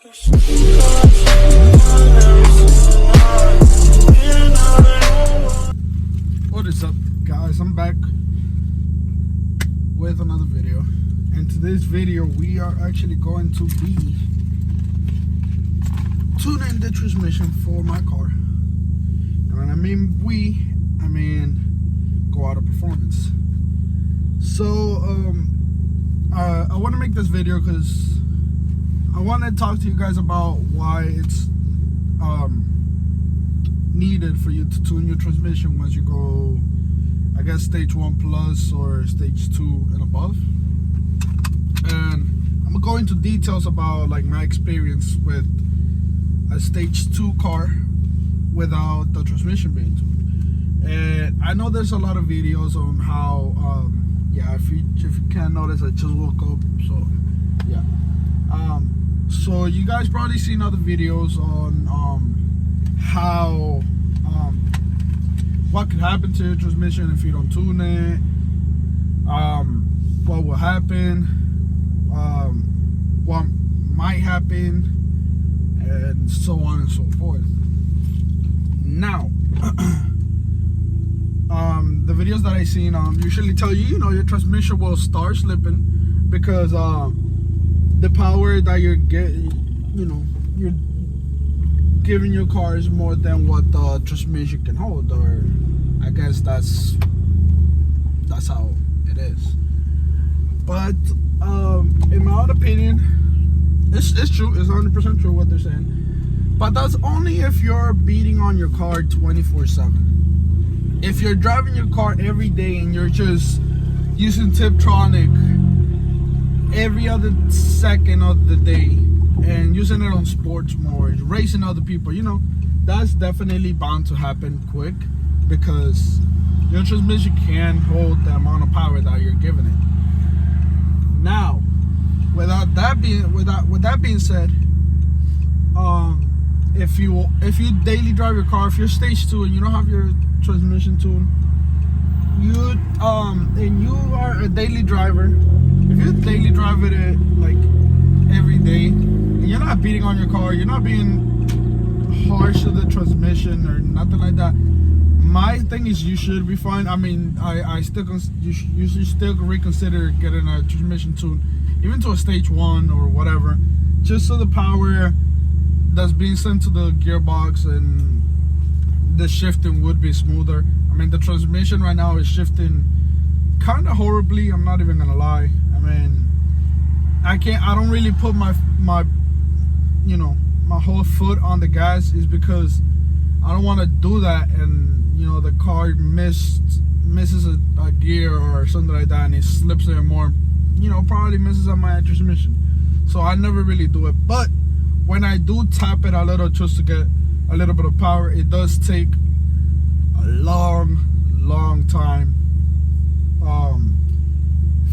What is up, guys? I'm back with another video. In today's video, we are actually going to be tuning the transmission for my car. And when I mean we, I mean Tcu Apr Performance. So I want to make this video because I want to talk to you guys about why it's needed for you to tune your transmission once you go, I guess, stage 1 plus or stage 2 and above. And I'm gonna go into details about like my experience with a stage 2 car without the transmission being tuned. And I know there's a lot of videos on how yeah, if you can't notice, I just woke up, so yeah. So you guys probably seen other videos on how what could happen to your transmission if you don't tune it, what will happen, what might happen, and so on and so forth. Now the videos that I seen usually tell you, your transmission will start slipping because the power that you're you're giving your car is more than what the transmission can hold, or I guess that's how it is. But in my own opinion, it's true. It's 100% true what they're saying. But that's only if you're beating on your car 24/7. If you're driving your car every day and you're just using Tiptronic every other second of the day and using it on sports mode, racing other people, that's definitely bound to happen quick because your transmission can't hold the amount of power that you're giving it. Now, with that being said, if you daily drive your car, if you're stage 2 and you don't have your transmission tuned, and you are a daily driver, if you're daily driving it like every day and you're not beating on your car, you're not being harsh to the transmission or nothing like that, my thing is you should be fine. I mean, you should still reconsider getting a transmission tune, even to a stage 1 or whatever, just so the power that's being sent to the gearbox and the shifting would be smoother. I mean, the transmission right now is shifting kind of horribly. I'm not even gonna lie. I mean, I don't really put my whole foot on the gas, is because I don't want to do that and the car misses a gear or something like that and it slips there more, probably misses on my transmission. So I never really do it. But when I do tap it a little just to get a little bit of power, it does take a long time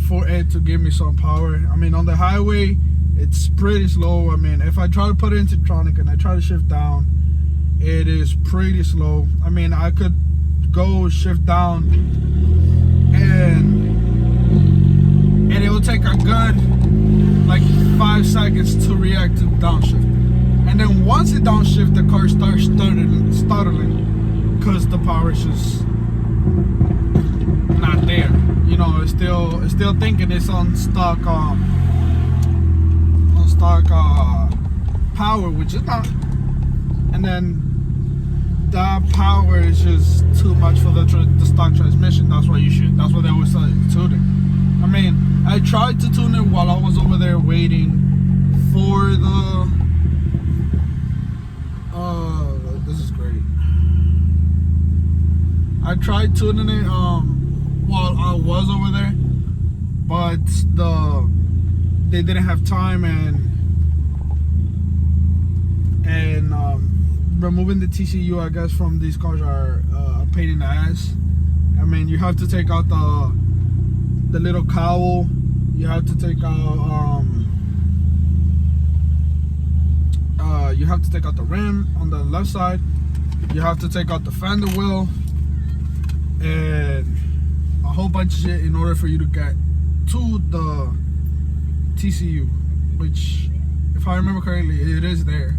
for it to give me some power. I mean, on the highway it's pretty slow. I mean, if I try to put it into Tiptronic and I try to shift down, it is pretty slow. I mean, I could go shift down and it will take a good like 5 seconds to react to downshift. And then once it downshift, the car starts stuttering because the power is just not there. It's still thinking it's on stock power, which is not. And then that power is just too much for the stock transmission. That's why they always say tune it. I mean, I tried to tune it while I was over there waiting for the this is great. I tried tuning it while I was over there, but they didn't have time, and removing the TCU, I guess, from these cars are a pain in the ass. I mean, you have to take out the little cowl, you have to take out you have to take out the rim on the left side, you have to take out the fender wheel, and a whole bunch of shit in order for you to get to the TCU, which if I remember correctly, it is there.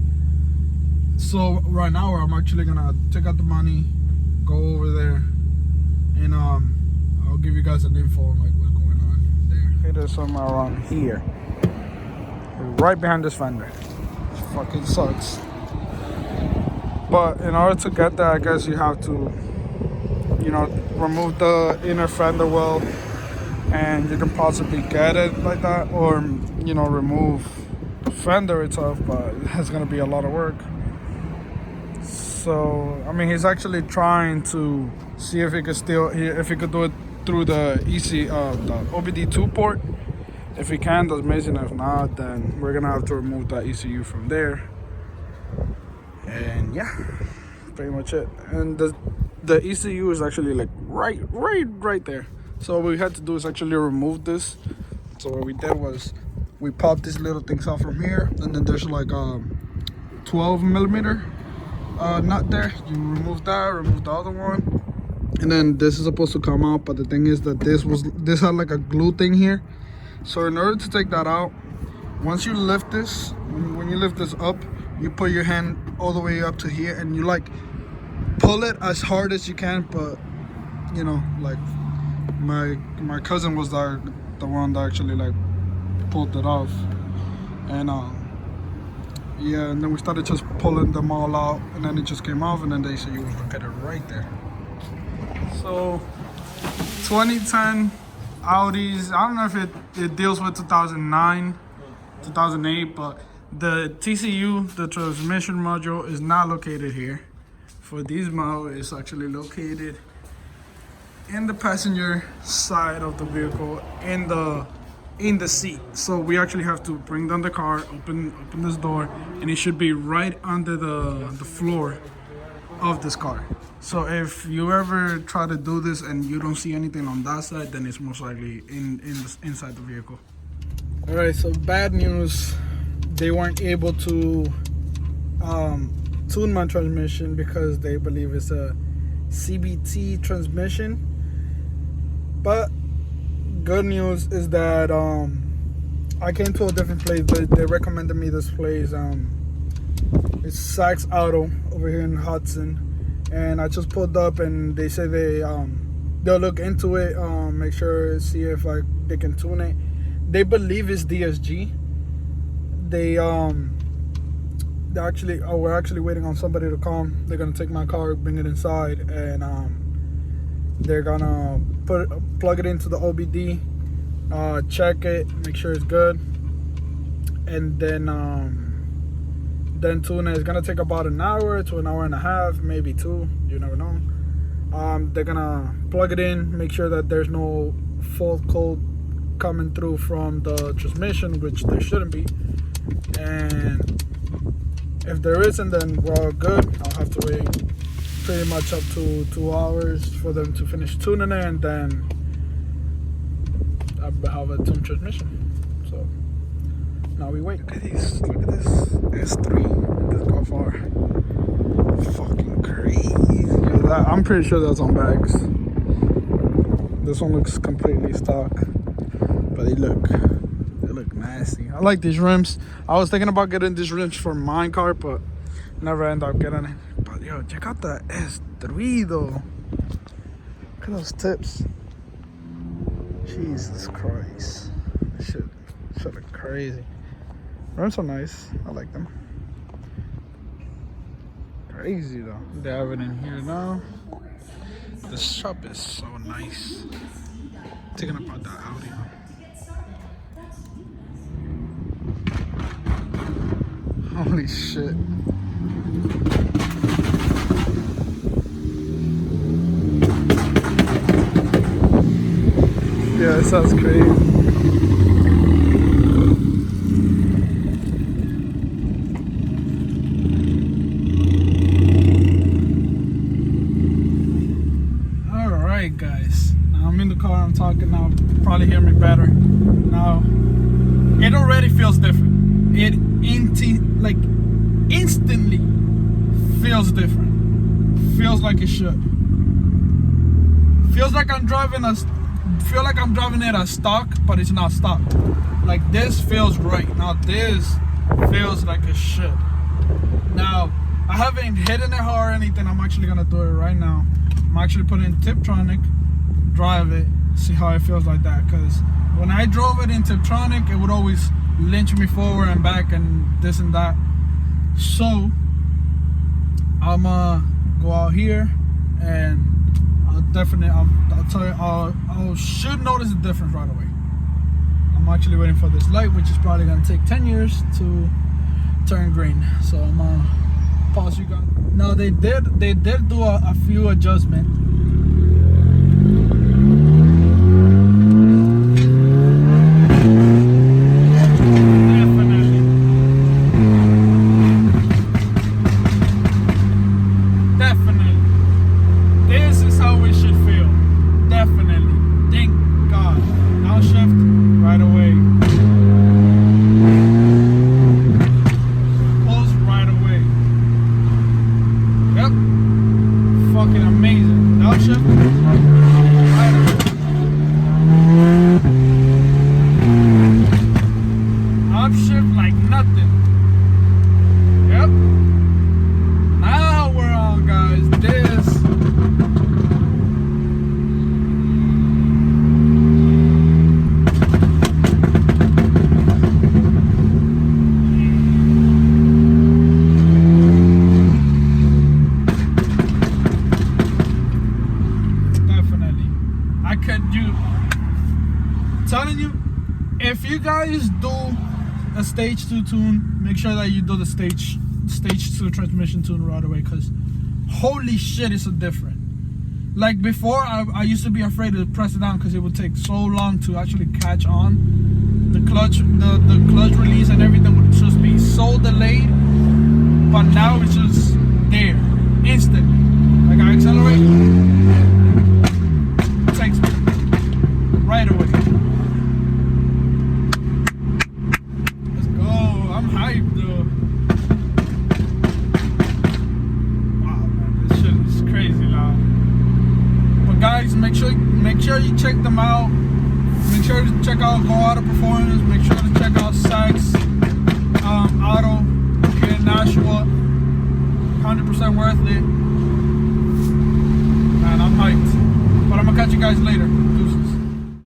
So right now I'm actually gonna take out the money, go over there, and I'll give you guys an info on like what's going on there. Okay, there's somewhere around here, right behind this fender. It fucking sucks. But in order to get there, I guess you have to, you know, remove the inner fender well, and you can possibly get it like that, or you know, remove the fender itself. But it's gonna be a lot of work. So I mean, he's actually trying to see if he could do it through the the OBD2 port. If he can, that's amazing. If not, then we're gonna have to remove that ECU from there. And yeah, pretty much it. And the ECU is actually like right there. So what we had to do is actually remove this. So what we did was we popped these little things out from here, and then there's like 12 millimeter nut there. You remove that, remove the other one, and then this is supposed to come out. But the thing is that this had like a glue thing here. So in order to take that out, once you lift this, when you lift this up, you put your hand all the way up to here, and you like pull it as hard as you can. But you know, like my cousin was the one that actually like pulled it off, and yeah, and then we started just pulling them all out, and then it just came off, and then they said you was located right there. So 2010 Audis, I don't know if it deals with 2009, 2008, but the TCU, the transmission module, is not located here. For these models, it's actually located in the passenger side of the vehicle, in the seat. So we actually have to bring down the car, open this door, and it should be right under the floor of this car. So if you ever try to do this and you don't see anything on that side, then it's most likely inside the vehicle. All right, so bad news. They weren't able to tune my transmission because they believe it's a CBT transmission. But good news is that I came to a different place. They recommended me this place. It's Zaksauto over here in Hudson, and I just pulled up, and they say they'll look into it, make sure, see if they can tune it. They believe it's DSG. We're actually waiting on somebody to come. They're gonna take my car, bring it inside, and they're gonna plug it into the OBD, check it, make sure it's good, and then tune it. It's gonna take about an hour to an hour and a half, maybe two. You never know. They're gonna plug it in, make sure that there's no fault code coming through from the transmission, which there shouldn't be. And if there isn't, then we're all good. I'll have to wait pretty much up to 2 hours for them to finish tuning it, and then I'll have a tuned transmission. So now we wait. Look at this S3, this Golf R. Fucking crazy. I'm pretty sure that's on bags. This one looks completely stock, but they look nasty. I like these rims. I was thinking about getting these rims for my car, but never end up getting it. But yo, check out the S3 though. Look at those tips. Jesus Christ. This shit look crazy. Rims are nice. I like them. Crazy though. They have it in here now. This shop is so nice. Taking apart that Audi though. Holy shit. Yeah, it sounds crazy. Alright guys, now I'm in the car, I'm talking now, probably hear me better. Now, it already feels different. It instantly feels different. Feels like it should. Feels like I'm driving it as stock, but it's not stock. Like this feels right. Now this Feels like a shit. Now, I haven't hidden it hard or anything. I'm actually gonna do it right now. I'm actually putting in Tiptronic, drive it, see how it feels like that. Cause when I drove it in Tiptronic, it would always lynch me forward and back and this and that. So I'm gonna go out here and I'll tell you, I should notice a difference right away. I'm actually waiting for this light, which is probably gonna take 10 years to turn green. So I'm gonna pause you guys. Now they did do a few adjustments. Definitely. This is how it should feel. Definitely. Thank God. Now shift right away. Pulse right away. Yep. Fucking amazing. Now shift right away. Upshift like nothing. Yep. Now we're on, guys. This. Definitely. I could do. Telling you, if you guys do a stage 2 tune, make sure that you do the stage 2 transmission tune right away, because holy shit, it's a different. Like before, I used to be afraid to press it down because it would take so long to actually catch on. The clutch, the clutch release and everything would just be so delayed. But now it's just there, instantly. Like I accelerate, it takes me right away. Let's go. I'm hyped, though. Wow, man, this shit is crazy loud. But guys, make sure you check them out. Make sure to check out Tcu Apr Performance. Make sure to check out Sax Auto here in Nashua. 100% worth it. Man, I'm hyped. But I'm gonna catch you guys later.